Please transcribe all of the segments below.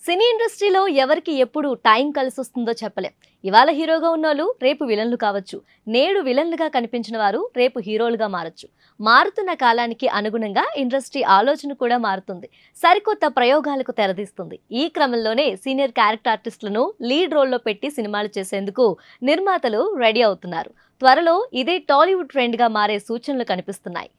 సినీ ఇండస్ట్రీలో ఎవరికి ఎప్పుడు టైం కలిసొస్తుందో చెప్పలేం. ఇవాళ హీరోగా ఉన్నోళ్ళు రేపు విలన్లు కావచ్చు. నేడు విలన్లుగా కనిపించిన వారు రేపు హీరోలుగా మారచ్చు. మారుతున్న కాలానికి అనుగుణంగా ఇండస్ట్రీ ఆలోచన కూడా మారుతుంది. సరికొత్త ప్రయోగాలకు తెరదీస్తుంది. ఈ క్రమంలోనే సీనియర్ క్యారెక్టర్ ఆర్టిస్టులను లీడ్ రోల్లో పెట్టి సినిమాలు చేసేందుకు నిర్మాతలు రెడీ అవుతున్నారు. త్వరలో ఇదే టాలీవుడ్ ట్రెండ్ గా మారే సూచనలు కనిపిస్తున్నాయి.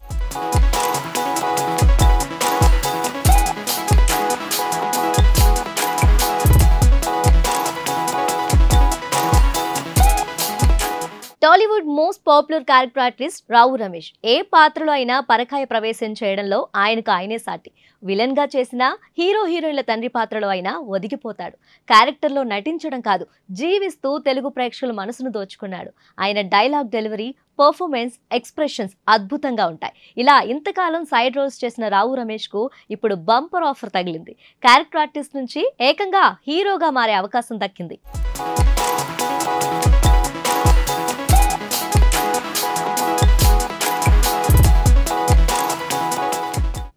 Tollywood most popular character artist Rao Ramesh ఏ పాత్రలో అయినా పరకాయ ప్రవేశం చేయడంలో ఆయనకు ఆయనే సాటి. విలన్ గా చేసిన హీరోయిన్ల తండ్రి పాత్రలో అయినా ఒదిగిపోతాడు. క్యారెక్టర్లో నటించడం కాదు, జీవిస్తూ తెలుగు ప్రేక్షకుల మనసును దోచుకున్నాడు. ఆయన డైలాగ్ డెలివరీ, పర్ఫార్మెన్స్, ఎక్స్ప్రెషన్స్ అద్భుతంగా ఉంటాయి. ఇలా ఇంతకాలం సైడ్ రోల్స్ చేసిన రావు రమేష్ కు ఇప్పుడు బంపర్ ఆఫర్ తగిలింది. క్యారెక్టర్ ఆర్టిస్ట్ నుంచి ఏకంగా హీరోగా మారే అవకాశం దక్కింది.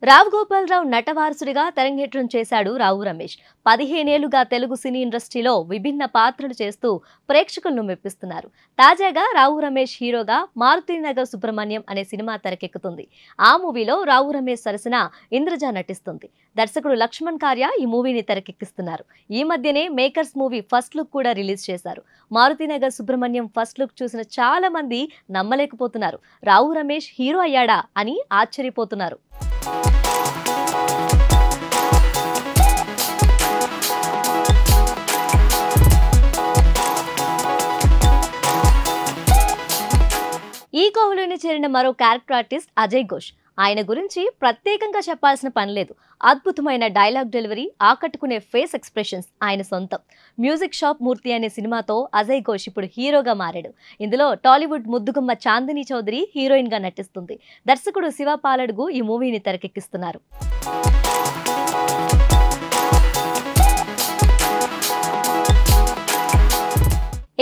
రావు గోపాలరావు నటవారసుడిగా తెరంగేట్రం చేశాడు రావు రమేష్. 15 ఏళ్లుగా తెలుగు సినీ ఇండస్ట్రీలో విభిన్న పాత్రలు చేస్తూ ప్రేక్షకులను మెప్పిస్తున్నారు. తాజాగా రావు రమేష్ హీరోగా మారుతినగర్ సుబ్రహ్మణ్యం అనే సినిమా తెరకెక్కుతుంది. ఆ మూవీలో రావు రమేష్ సరసన ఇంద్రజ నటిస్తుంది. దర్శకుడు లక్ష్మణ్ కార్య ఈ మూవీని తెరకెక్కిస్తున్నారు. ఈ మధ్యనే మేకర్స్ మూవీ ఫస్ట్ లుక్ కూడా రిలీజ్ చేశారు. మారుతినగర్ సుబ్రహ్మణ్యం ఫస్ట్ లుక్ చూసిన చాలా మంది నమ్మలేకపోతున్నారు. రావు రమేష్ హీరో అయ్యాడా అని ఆశ్చర్యపోతున్నారు. ఈ కోవలోనే చేరిన మరో క్యారెక్టర్ ఆర్టిస్ట్ అజయ్ ఘోష్. ఆయన గురించి ప్రత్యేకంగా చెప్పాల్సిన పని లేదు. అద్భుతమైన డైలాగ్ డెలివరీ, ఆకట్టుకునే ఫేస్ ఎక్స్ప్రెషన్స్ ఆయన సొంతం. మ్యూజిక్ షాప్ మూర్తి అనే సినిమాతో అజయ్ ఘోష్ ఇప్పుడు హీరోగా మారాడు. ఇందులో టాలీవుడ్ ముద్దుగుమ్మ చాందిని చౌదరి హీరోయిన్ గా నటిస్తుంది. దర్శకుడు శివ పాలడుగు ఈ మూవీని తెరకెక్కిస్తున్నారు.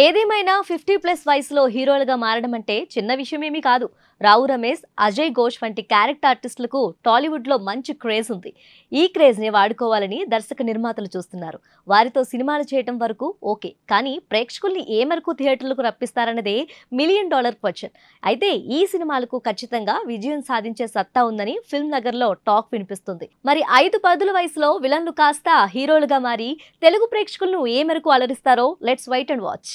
ఏదేమైనా 50+ వయసులో హీరోలుగా మారడం అంటే చిన్న విషయమేమీ కాదు. రావు రమేష్, అజయ్ ఘోష్ వంటి క్యారెక్టర్ ఆర్టిస్టులకు టాలీవుడ్లో మంచి క్రేజ్ ఉంది. ఈ క్రేజ్ని వాడుకోవాలని దర్శక నిర్మాతలు చూస్తున్నారు. వారితో సినిమాలు చేయటం వరకు ఓకే, కానీ ప్రేక్షకుల్ని ఏ మేరకు థియేటర్లకు రప్పిస్తారన్నదే $1 మిలియన్ క్వశ్చన్. అయితే ఈ సినిమాలకు ఖచ్చితంగా విజయం సాధించే సత్తా ఉందని ఫిల్మ్ నగర్లో టాక్ వినిపిస్తుంది. మరి 5-10 వయసులో విలన్లు కాస్త హీరోలుగా మారి తెలుగు ప్రేక్షకులను ఏ మేరకు అలరిస్తారో లెట్స్ వెయిట్ అండ్ వాచ్.